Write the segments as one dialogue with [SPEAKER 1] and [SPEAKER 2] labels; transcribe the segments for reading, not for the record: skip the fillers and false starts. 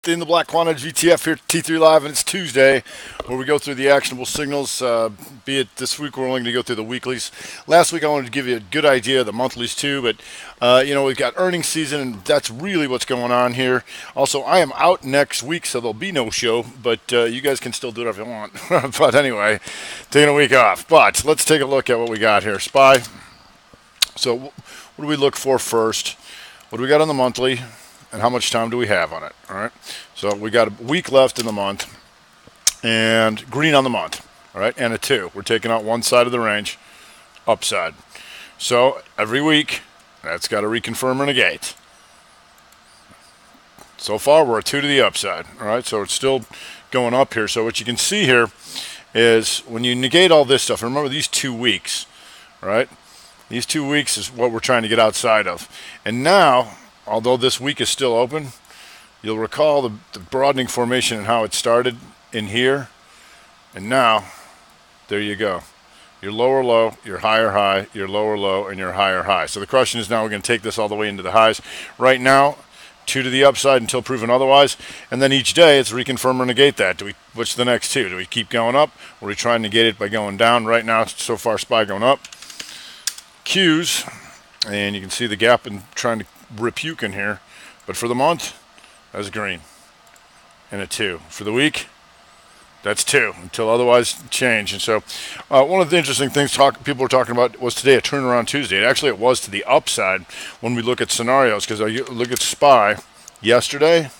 [SPEAKER 1] In the Black Quant VTF here at T3 Live, and it's Tuesday, where we go through the actionable signals. Be it this week, we're only going to go through the weeklies. Last week, I wanted to give you a good idea of the monthlies too, but we've got earnings season, and that's really what's going on here. Also, I am out next week, so there'll be no show, but you guys can still do it if you want. But anyway, taking a week off. But let's take a look at what we got here. SPY. So, what do we look for first? What do we got on the monthly? And how much time do we have on it? All right. So we got a week left in the month, and green on the month. All right, and a 2. We're taking out one side of the range, upside. So every week, that's got to reconfirm or negate. So far, we're a 2 to the upside. All right, so it's still going up here. So what you can see here is when you negate all this stuff. Remember these 2 weeks, all right? These 2 weeks is what we're trying to get outside of, and now, although this week is still open, you'll recall the broadening formation and how it started in here. And now, there you go. Your lower low, your higher high, your lower low, and your higher high. So the question is now we're going to take this all the way into the highs. Right now, 2 to the upside until proven otherwise. And then each day, it's reconfirm or negate that. What's the next 2? Do we keep going up? Or are we trying to negate it by going down? Right now, so far, SPY going up. Qs, and you can see the gap and trying to rebuke in here, but for the month, that's green and a 2. For the week, that's 2 until otherwise changed. And so, one of the interesting things people were talking about was today a turnaround Tuesday. Actually, it was to the upside when we look at scenarios, because I look at SPY yesterday.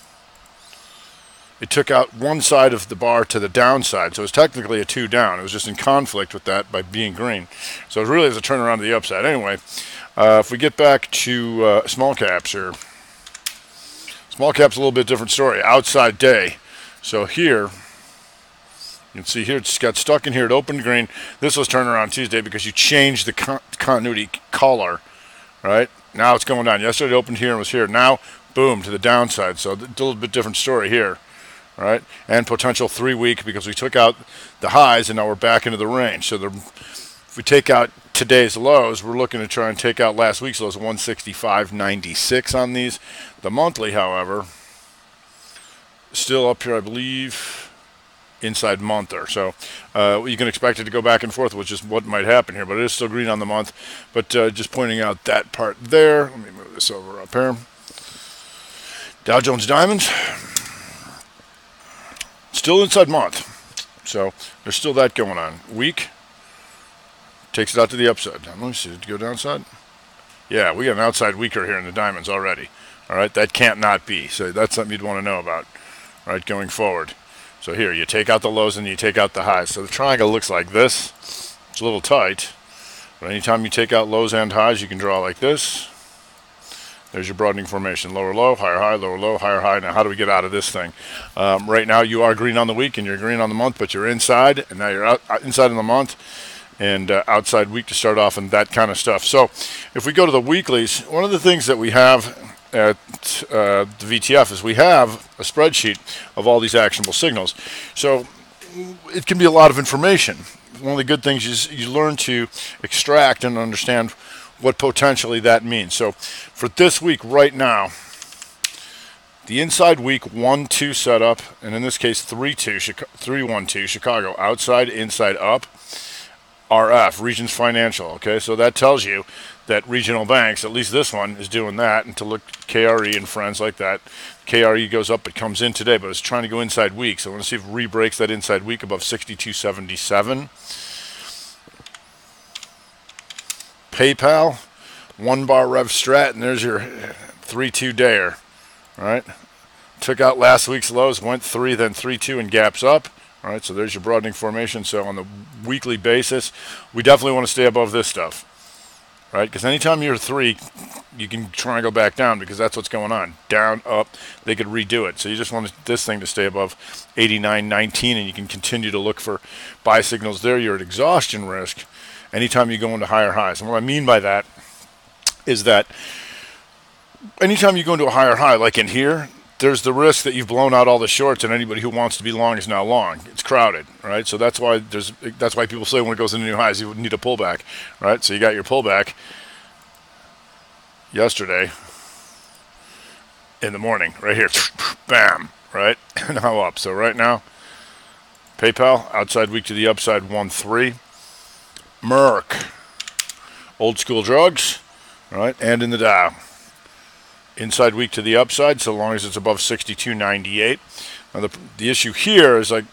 [SPEAKER 1] It took out one side of the bar to the downside, so it's technically a 2 down. It was just in conflict with that by being green. So it really is a turnaround to the upside. Anyway, if we get back to small caps here, small caps a little bit different story. Outside day. So here, you can see here it's got stuck in here. It opened green. This was turnaround Tuesday because you changed the continuity color, right? Now it's going down. Yesterday it opened here and was here. Now, boom, to the downside. So a little bit different story here. All right, and potential 3-week because we took out the highs and now we're back into the range. So if we take out today's lows, we're looking to try and take out last week's lows, 165.96 on these. The monthly, however, still up here, I believe, inside monther. So you can expect it to go back and forth, which is what might happen here. But it is still green on the month. But just pointing out that part there. Let me move this over up here. Dow Jones Diamonds. Still inside month, so there's still that going on. Week takes it out to the upside. Let me see, did it go downside? Yeah, we got an outside weaker here in the diamonds already. All right, that can't not be. So that's something you'd want to know about, right, going forward. So here, you take out the lows and you take out the highs. So the triangle looks like this. It's a little tight, but anytime you take out lows and highs, you can draw like this. There's your broadening formation. Lower low, higher high, lower low, higher high. Now, how do we get out of this thing? Right now, you are green on the week and you're green on the month, but you're inside, and now you're out inside in the month and outside week to start off and that kind of stuff. So if we go to the weeklies, one of the things that we have at the VTF is we have a spreadsheet of all these actionable signals. So it can be a lot of information. One of the good things is you learn to extract and understand what potentially that means. So for this week right now, the inside week 1-2 setup, and in this case 3-2, 3-1-2 Chicago, outside, inside, up, RF, Regions Financial. Okay, so that tells you that regional banks, at least this one, is doing that. And to look KRE and friends like that, KRE goes up, it comes in today, but it's trying to go inside week. So I want to see if it re-breaks that inside week above 62.77. PayPal, 1 bar rev strat, and there's your 3-2 dayer. All right, took out last week's lows, went 3, then 3-2, and gaps up. All right, so there's your broadening formation. So on the weekly basis, we definitely want to stay above this stuff, right? Because anytime you're 3, you can try and go back down because that's what's going on. Down, up, they could redo it. So you just want this thing to stay above 89.19, and you can continue to look for buy signals there. You're at exhaustion risk anytime you go into higher highs. And what I mean by that is that anytime you go into a higher high, like in here, there's the risk that you've blown out all the shorts, and anybody who wants to be long is now long. It's crowded, right? So that's why people say when it goes into new highs, you need a pullback, right? So you got your pullback yesterday in the morning, right here, bam, right? Now up. So right now, PayPal, outside week to the upside, 1-3. Merck, old school drugs, right? And in the Dow. Inside week to the upside, so long as it's above 62.98. Now the issue here is like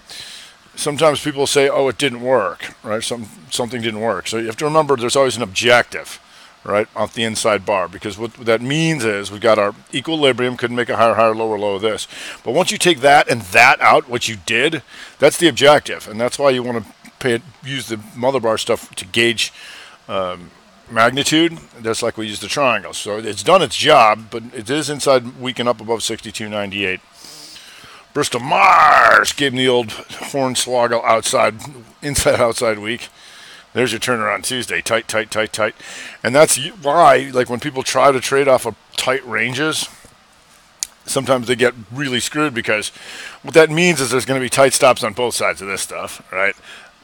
[SPEAKER 1] sometimes people say, "Oh, it didn't work," right? Something didn't work. So you have to remember there's always an objective, right, off the inside bar, because what that means is we got our equilibrium, couldn't make a higher, lower, low of this. But once you take that and that out, what you did, that's the objective, and that's why you want to use the mother bar stuff to gauge magnitude. That's like we use the triangle. So it's done its job, but it is inside week and up above 62.98. Bristol Myers gave him the old hornswoggle inside outside week. There's your turnaround Tuesday, tight, tight, tight, tight. And that's why, like when people try to trade off of tight ranges, sometimes they get really screwed, because what that means is there's going to be tight stops on both sides of this stuff, right?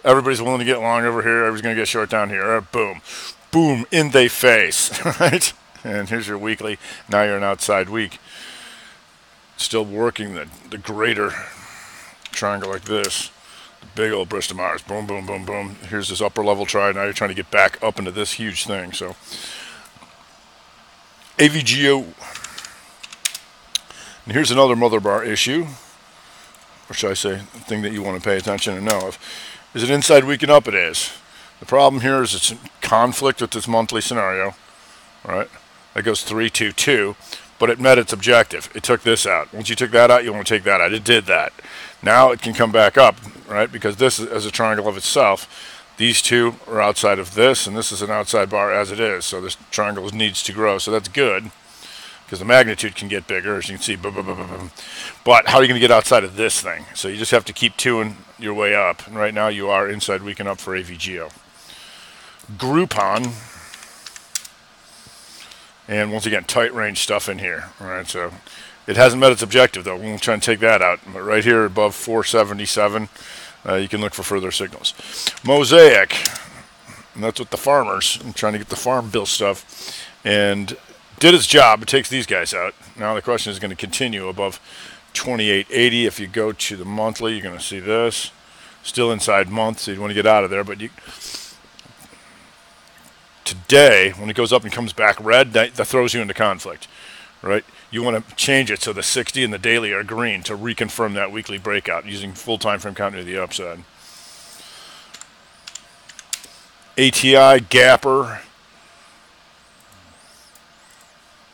[SPEAKER 1] Everybody's willing to get long over here. Everybody's going to get short down here. Boom. Boom, in they face, right? And here's your weekly. Now you're an outside week. Still working the greater triangle like this. The big old Bristol Myers. Boom, boom, boom, boom. Here's this upper level try. Now you're trying to get back up into this huge thing. So, AVGO. And here's another mother bar issue. Or should I say, thing that you want to pay attention and know of. Is it inside week and up? It is. The problem here is it's in conflict with this monthly scenario, right? That goes 3-2-2, but it met its objective. It took this out. Once you took that out, you want to take that out. It did that. Now it can come back up, right? Because this is as a triangle of itself. These two are outside of this, and this is an outside bar as it is. So this triangle needs to grow. So that's good, because the magnitude can get bigger, as you can see. Boom, boom, boom, boom, boom. But how are you going to get outside of this thing? So you just have to keep twoing your way up. And right now you are inside week and up for AVGO. Groupon, and once again, tight range stuff in here. All right, so it hasn't met its objective though. We'll try and take that out. But right here above 477, you can look for further signals. Mosaic, and that's what the farmers. I'm trying to get the farm bill stuff, and did its job. It takes these guys out. Now the question is going to continue above 2880. If you go to the monthly, you're going to see this still inside month, so you want to get out of there, but you. Today, when it goes up and comes back red, that throws you into conflict, right? You want to change it so the 60 and the daily are green to reconfirm that weekly breakout using full time frame counter to the upside. ATI, Gapper,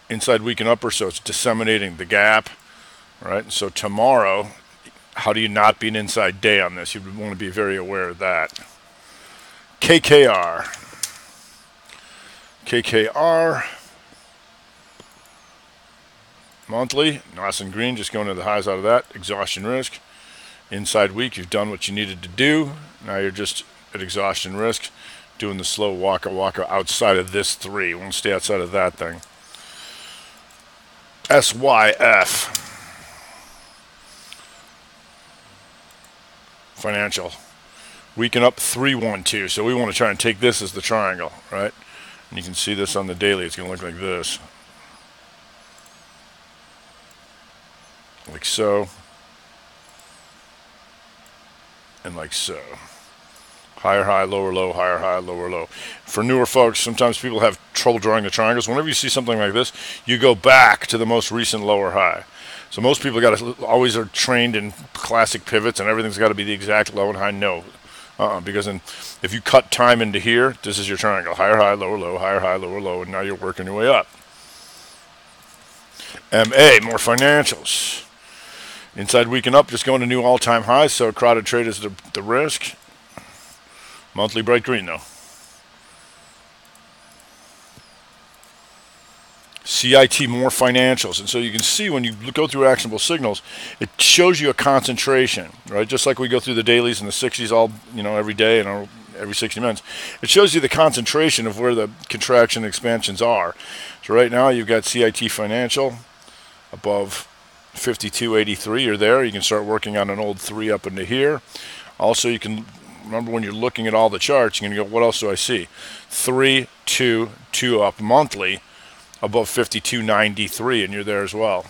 [SPEAKER 1] inside week and upper, so it's disseminating the gap, right? And so tomorrow, how do you not be an inside day on this? You want to be very aware of that. KKR. KKR, monthly, nice and green, just going to the highs out of that. Exhaustion risk. Inside week, you've done what you needed to do. Now you're just at exhaustion risk, doing the slow waka outside of this 3. Won't stay outside of that thing. SYF. Financial. Week and up 312. So we want to try and take this as the triangle, right? And you can see this on the daily. It's going to look like this. Like so. And like so. Higher high, lower low, higher high, lower low. For newer folks, sometimes people have trouble drawing the triangles. Whenever you see something like this, you go back to the most recent lower high. So most people always are trained in classic pivots, and everything's got to be the exact low and high. No. Because if you cut time into here, this is your triangle. Higher high, lower low, higher high, lower low, and now you're working your way up. MA, more financials. Inside week and up, just going to new all-time highs, so crowded trade is the risk. Monthly bright green, though. CIT, more financials. And so you can see when you go through actionable signals, it shows you a concentration, right? Just like we go through the dailies and the 60s all, every day and every 60 minutes. It shows you the concentration of where the contraction expansions are. So right now you've got CIT financial above 52.83. You're there. You can start working on an old 3 up into here. Also, you can remember when you're looking at all the charts, you're going to go, what else do I see? 3, 2, 2 up monthly above 52.93, and you're there as well.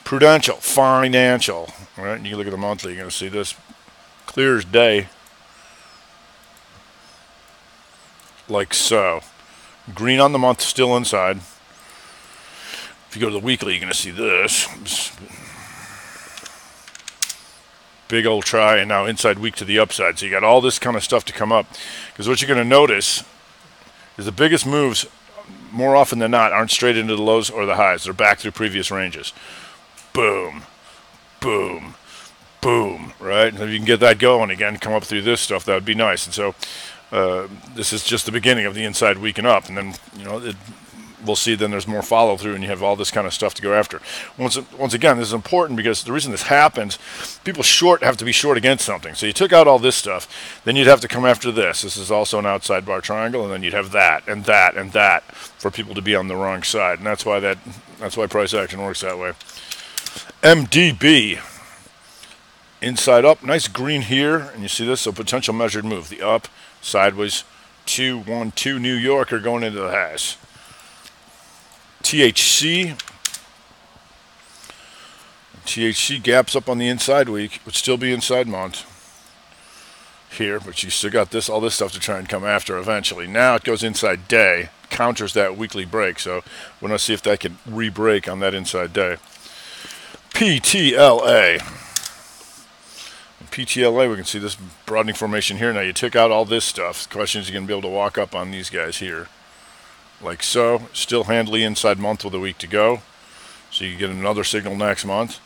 [SPEAKER 1] Prudential, financial. All right, and you look at the monthly, you're going to see this clear as day, like so. Green on the month, still inside. If you go to the weekly, you're going to see this. Big old try, and now inside week to the upside. So you got all this kind of stuff to come up. Because what you're going to notice is the biggest moves, more often than not, aren't straight into the lows or the highs. They're back through previous ranges. Boom, boom, boom, right? And if you can get that going again, come up through this stuff, that would be nice. And so this is just the beginning of the inside week and up. And then, we'll see then there's more follow through and you have all this kind of stuff to go after. Once again, this is important because the reason this happens, people short have to be short against something. So you took out all this stuff, then you'd have to come after this. This is also an outside bar triangle, and then you'd have that and that and that for people to be on the wrong side. And that's why price action works that way. MDB. Inside up, nice green here, and you see this, so potential measured move. The up, sideways, 2, 1, 2, New Yorker going into the hash. THC gaps up on the inside week, would still be inside month here, but you still got all this stuff to try and come after eventually. Now it goes inside day, counters that weekly break, so we're going to see if that can re-break on that inside day. PTLA. PTLA, we can see this broadening formation here. Now you took out all this stuff. The question is, you're going to be able to walk up on these guys here. Like so. Still handily inside month with a week to go. So you get another signal next month.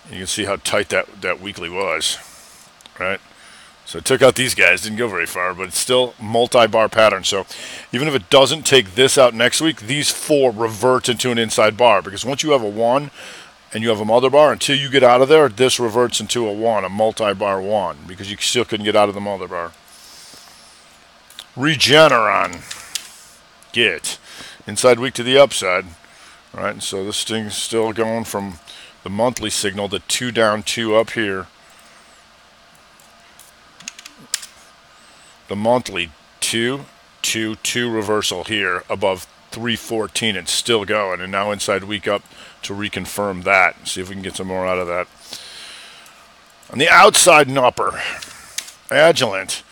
[SPEAKER 1] And you can see how tight that weekly was. Right? So it took out these guys. Didn't go very far, but it's still multi-bar pattern. So even if it doesn't take this out next week, these 4 revert into an inside bar. Because once you have a 1... and you have a mother bar, until you get out of there, this reverts into a 1, a multi-bar 1, because you still couldn't get out of the mother bar. Regeneron. Get. Inside week to the upside. All right, so this thing's still going from the monthly signal to 2 down, 2 up here. The monthly 2, 2, 2 reversal here above 314. It's still going, and now inside week up to reconfirm that. See if we can get some more out of that. On the outside and upper, Agilent,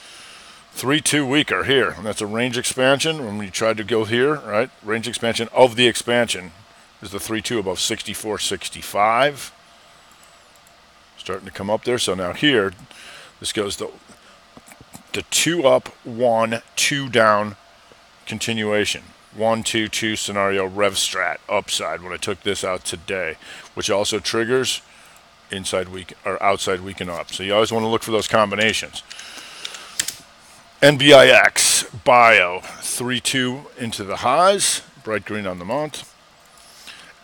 [SPEAKER 1] 3-2 weaker here, and that's a range expansion. When we tried to go here, right, range expansion of the expansion is the 3-2 above 64.65. Starting to come up there. So now here, this goes the 2 up, 1, 2 down continuation. 1, 2, 2 scenario rev strat upside when I took this out today, which also triggers inside week or outside week and up. So you always want to look for those combinations. NBIX Bio 3-2 into the highs, bright green on the month.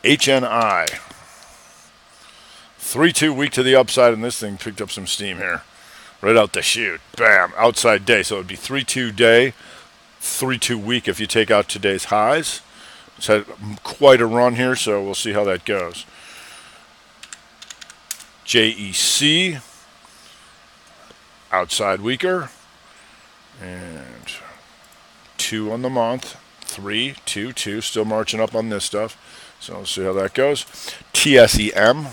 [SPEAKER 1] HNI 3-2 week to the upside, and this thing picked up some steam here, right out the chute. Bam, outside day. So it would be 3-2 day. 3-2 week if you take out today's highs. It's had quite a run here, so we'll see how that goes. JEC, outside weaker, and 2 on the month, 3, 2, 2, still marching up on this stuff. So we'll see how that goes. TSEM,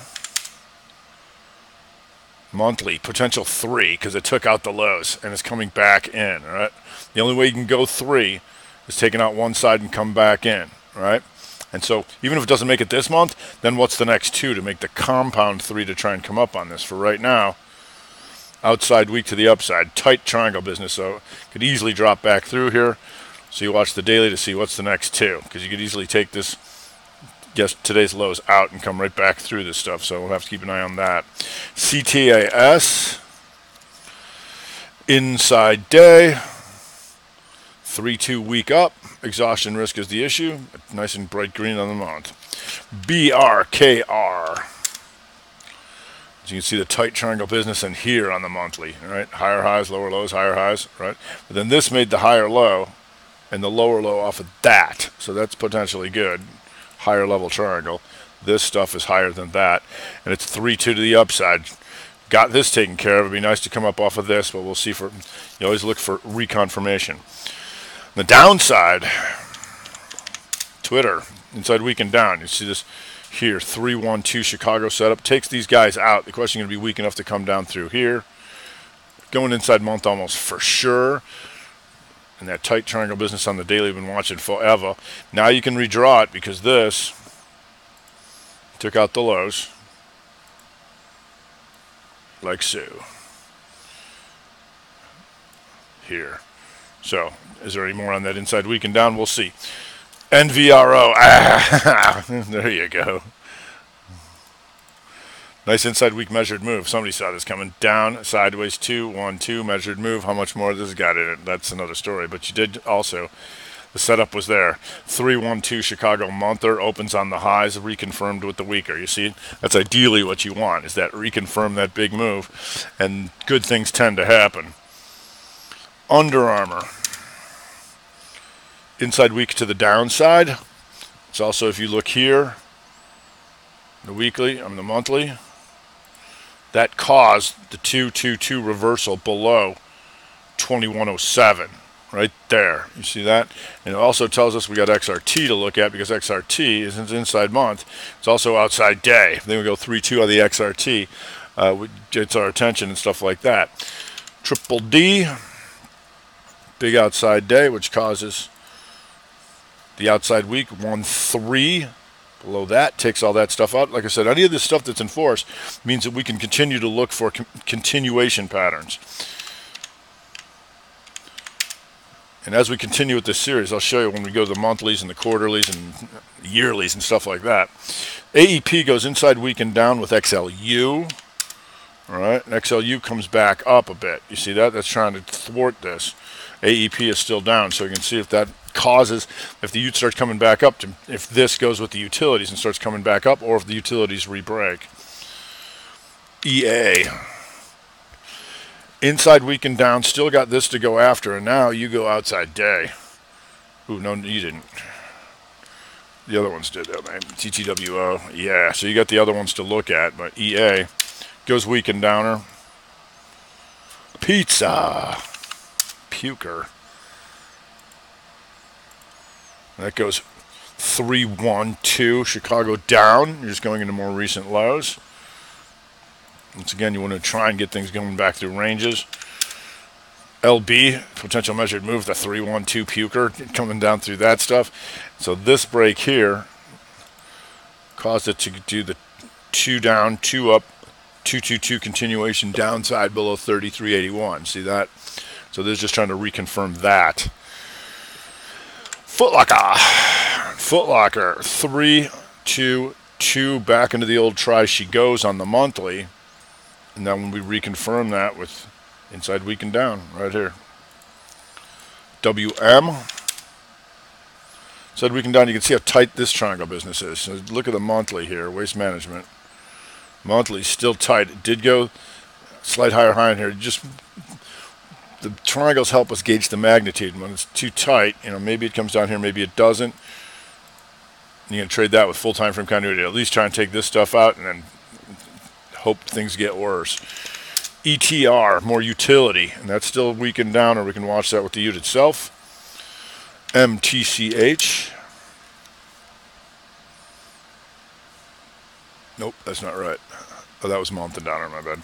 [SPEAKER 1] monthly, potential 3, because it took out the lows, and it's coming back in, all right? The only way you can go 3 is taking out one side and come back in, right? And so even if it doesn't make it this month, then what's the next 2 to make the compound 3 to try and come up on this? For right now, outside week to the upside, tight triangle business, so it could easily drop back through here. So you watch the daily to see what's the next 2, because you could easily take this, guess today's lows out and come right back through this stuff. So we'll have to keep an eye on that. CTAS, inside day. 3-2 week up. Exhaustion risk is the issue. Nice and bright green on the month. BRKR. As you can see, the tight triangle business in here on the monthly. All right, higher highs, lower lows, higher highs. Right, but then this made the higher low, and the lower low off of that. So that's potentially good. Higher level triangle. This stuff is higher than that, and it's 3-2 to the upside. Got this taken care of. It'd be nice to come up off of this, but we'll see. You always look for reconfirmation. The downside, Twitter, inside week and down. You see this here, 3-1-2 Chicago setup. Takes these guys out. The question is going to be weak enough to come down through here. Going inside month almost for sure. And that tight triangle business on the daily we've been watching forever. Now you can redraw it because this took out the lows. Like so. Here. So, is there any more on that inside week and down? We'll see. NVRO. Ah, there you go. Nice inside week measured move. Somebody saw this coming down, sideways, 2-1-2 measured move. How much more this has got in it? That's another story. But you did also, the setup was there. 3-1-2 Chicago monther opens on the highs, reconfirmed with the weaker. You see, that's ideally what you want, is that reconfirm that big move, and good things tend to happen. Under Armour. Inside week to the downside. It's also, if you look here, the weekly, the monthly, that caused the 2-2-2 reversal below 2107 right there. You see that? And it also tells us we got XRT to look at, because XRT is inside month. It's also outside day. Then we go 3-2 on the XRT. Gets our attention and stuff like that. Triple D, big outside day, which causes the outside week 1-3. Below that, takes all that stuff out. Like I said, any of this stuff that's enforced means that we can continue to look for continuation patterns. And as we continue with this series, I'll show you when we go to the monthlies and the quarterlies and yearlies and stuff like that. AEP goes inside week and down with XLU. All right, and XLU comes back up a bit. You see that? That's trying to thwart this. AEP is still down, so you can see if that causes, if the UT starts coming back up, if this goes with the utilities and starts coming back up, or if the utilities re-break. EA. Inside week and down, still got this to go after, and now you go outside day. Ooh, no, you didn't. The other ones did, though, man. TTWO, yeah, so you got the other ones to look at, but EA goes week and downer. Pizza. Puker. That goes 3-1-2 Chicago down. You're just going into more recent lows. Once again, you want to try and get things going back through ranges. LB, potential measured move, the 3-1-2 Puker, coming down through that stuff. So this break here caused it to do the 2 down, 2 up, 2-2-2 continuation downside below 33.81. See that? So this is just trying to reconfirm that. Footlocker. Footlocker. 3-2-2 back into the old try she goes on the monthly. And then when we reconfirm that with inside week and down right here. WM. Inside week and down, you can see how tight this triangle business is. So look at the monthly here, waste management. Monthly still tight. It did go slight higher high in here. Just the triangles help us gauge the magnitude. When it's too tight, maybe it comes down here, maybe it doesn't. And you can trade that with full time frame continuity. At least try and take this stuff out and then hope things get worse. ETR, more utility, and that's still weakened down, or we can watch that with the UT itself. MTCH. Nope, that's not right. Oh, that was month and downer, my bad.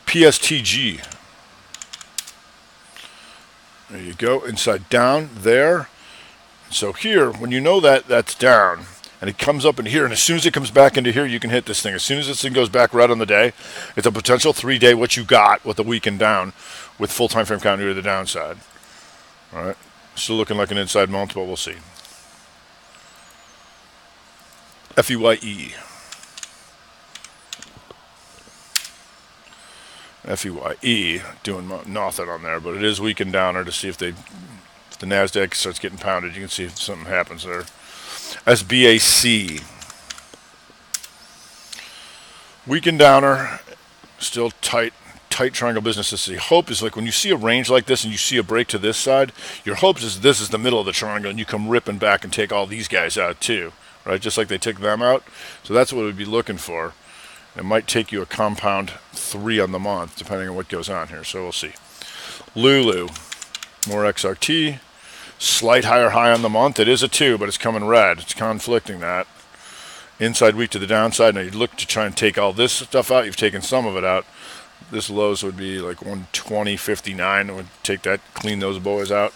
[SPEAKER 1] PSTG. There you go, inside down there. So here, when you know that that's down, and it comes up in here, and as soon as it comes back into here, you can hit this thing. As soon as this thing goes back right on the day, it's a potential 3-day what you got with the weekend down with full time frame continuity to the downside. All right, still looking like an inside month, but we'll see. FEYE. FEYE doing nothing on there, but it is weakened downer to see if the NASDAQ starts getting pounded. You can see if something happens there. SBAC. Weakened downer, still tight triangle businesses. The hope is like when you see a range like this and you see a break to this side, your hope is this is the middle of the triangle and you come ripping back and take all these guys out too, right? Just like they took them out. So that's what we'd be looking for. It might take you a compound 3 on the month, depending on what goes on here. So we'll see. Lulu, more XRT. Slight higher high on the month. It is a 2, but it's coming red. It's conflicting that. inside week to the downside. Now you look to try and take all this stuff out. You've taken some of it out. This lows would be like 120.59. Would take that, clean those boys out.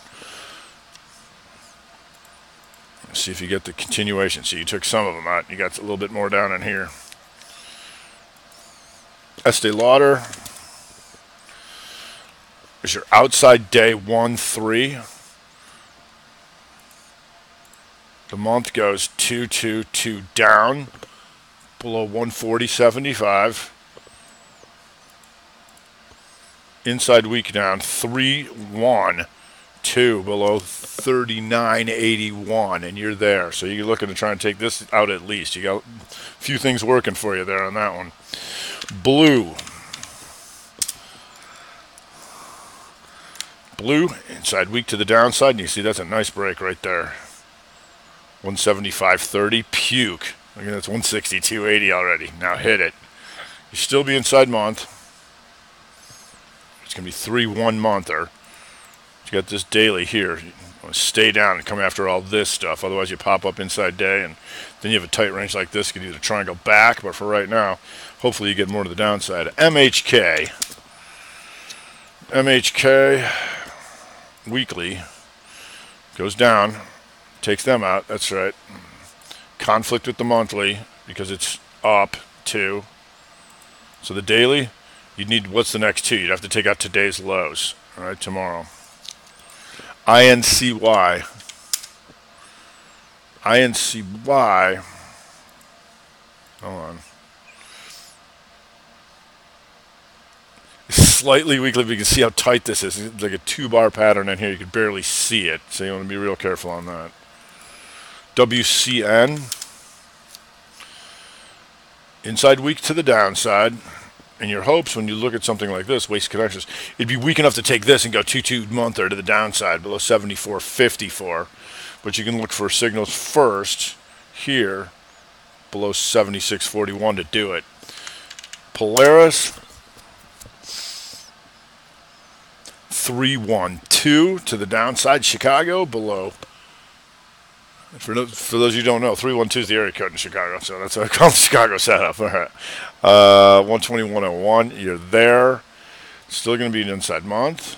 [SPEAKER 1] See if you get the continuation. So you took some of them out. You got a little bit more down in here. Estee Lauder is your outside day 1-3. The month goes 2-2-2 down below 140.75. Inside week down 3-1-2 below 39.81, and you're there. So you're looking to try and take this out at least. You got a few things working for you there on that one. Blue. Blue, inside week to the downside, and you see that's a nice break right there. 175.30, puke. Look at that's 162.80 already. Now hit it. You still be inside month. It's going to be 3-1 monther. You got this daily here. You want to stay down and come after all this stuff. Otherwise, you pop up inside day, and then you have a tight range like this. You can either triangle back, but for right now, hopefully you get more to the downside. MHK. MHK weekly goes down. Takes them out. That's right. Conflict with the monthly because it's up 2. So the daily, you'd need, what's the next 2? You'd have to take out today's lows. All right, tomorrow. INCY. INCY. Hold on. Slightly weekly, but you can see how tight this is. It's like a 2-bar pattern in here. You can barely see it, so you want to be real careful on that. WCN. Inside week to the downside. And your hopes when you look at something like this, waste connections, it'd be weak enough to take this and go 2-2 monther to the downside below 74.54. But you can look for signals first here below 76.41 to do it. Polaris 3-1-2 to the downside. Chicago below. For those of you who don't know, 312 is the area code in Chicago, so that's what I call the Chicago setup. All right. 121.01, you're there. Still going to be an inside month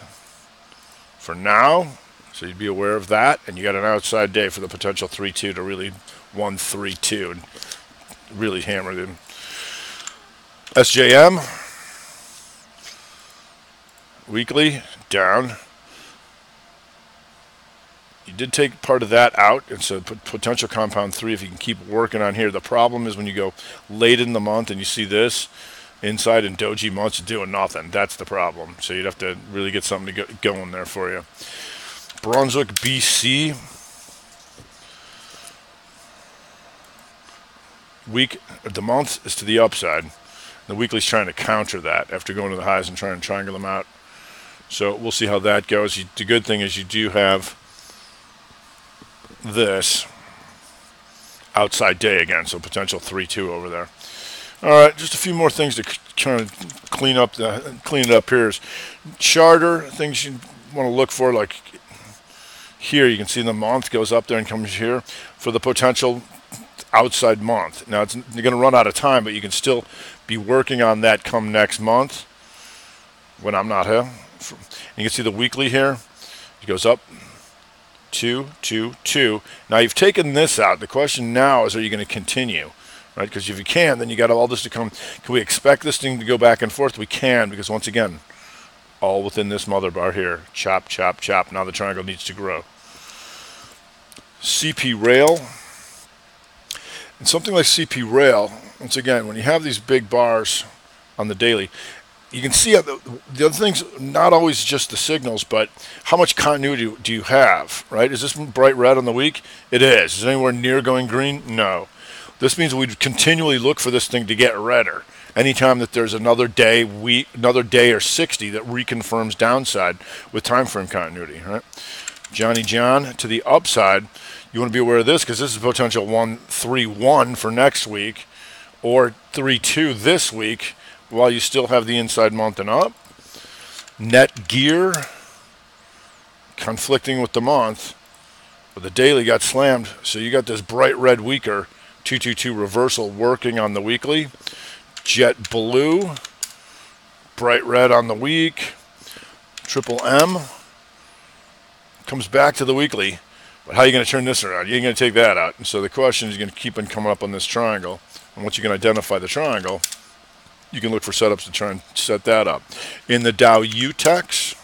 [SPEAKER 1] for now, so you'd be aware of that. And you got an outside day for the potential 3-2 to really 1-3-2 and really hammer them. SJM, weekly, down. You did take part of that out. It's a potential compound 3 if you can keep working on here. The problem is when you go late in the month and you see this inside in doji months doing nothing. That's the problem. So you'd have to really get something to going there for you. Brunswick, BC. Week, the month is to the upside. The weekly's trying to counter that after going to the highs and trying to triangle them out. So we'll see how that goes. The good thing is you do have this outside day again, so potential 3-2 over there. All right, just a few more things to try to clean it up here. Is charter things you want to look for, like here you can see the month goes up there and comes here for the potential outside month. Now you're going to run out of time, but you can still be working on that come next month when I'm not here. You can see the weekly here. It goes up 2, 2, 2. Now you've taken this out. The question now is, are you going to continue? Right? Because if you can, then you got all this to come. Can we expect this thing to go back and forth? We can, because once again, all within this mother bar here. Chop, chop, chop. Now the triangle needs to grow. CP Rail. And something like CP Rail, once again, when you have these big bars on the daily, you can see the other things, not always just the signals, but how much continuity do you have, right? Is this bright red on the week? It is. Is it anywhere near going green? No. This means we'd continually look for this thing to get redder. Anytime that there's another day or 60 that reconfirms downside with time frame continuity, right? Johnny John to the upside. You want to be aware of this because this is potential 1-3-1 for next week or 3-2 this week, while you still have the inside month and up. Net gear conflicting with the month, but the daily got slammed, so you got this bright red weaker 222 reversal working on the weekly. Jet blue, bright red on the week. Triple M comes back to the weekly. But how are you going to turn this around? You ain't going to take that out. And so the question is going to keep on coming up on this triangle. And once you can identify the triangle, you can look for setups to try and set that up. In the Dow UTEX,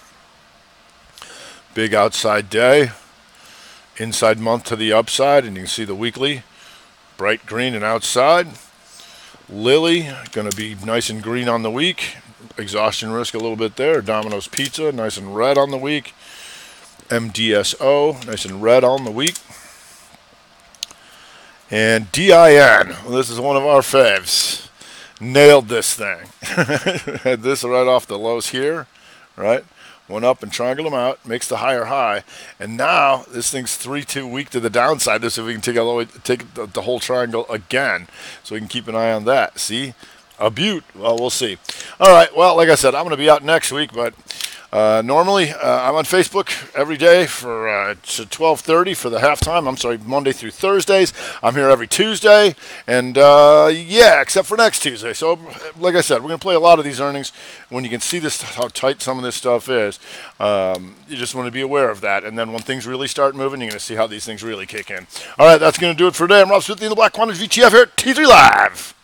[SPEAKER 1] big outside day. Inside month to the upside, and you can see the weekly. Bright green and outside. Lily, going to be nice and green on the week. Exhaustion risk a little bit there. Domino's Pizza, nice and red on the week. MDSO, nice and red on the week. And DIN, well, this is one of our faves. Nailed this thing. Had this right off the lows here, right? Went up and triangled them out, makes the higher high. And now this thing's 3-2 weak to the downside. This, if we can take all the way, take the whole triangle again, so we can keep an eye on that. See? A beaut. Well, we'll see. All right. Well, like I said, I'm going to be out next week, but normally I'm on Facebook every day for 12:30 for the halftime. I'm sorry, Monday through Thursdays. I'm here every Tuesday, and yeah, except for next Tuesday. So, like I said, we're going to play a lot of these earnings. When you can see this, how tight some of this stuff is, you just want to be aware of that. And then when things really start moving, you're going to see how these things really kick in. All right, that's going to do it for today. I'm Rob Smith, the Black Quant VTF here at T3 Live.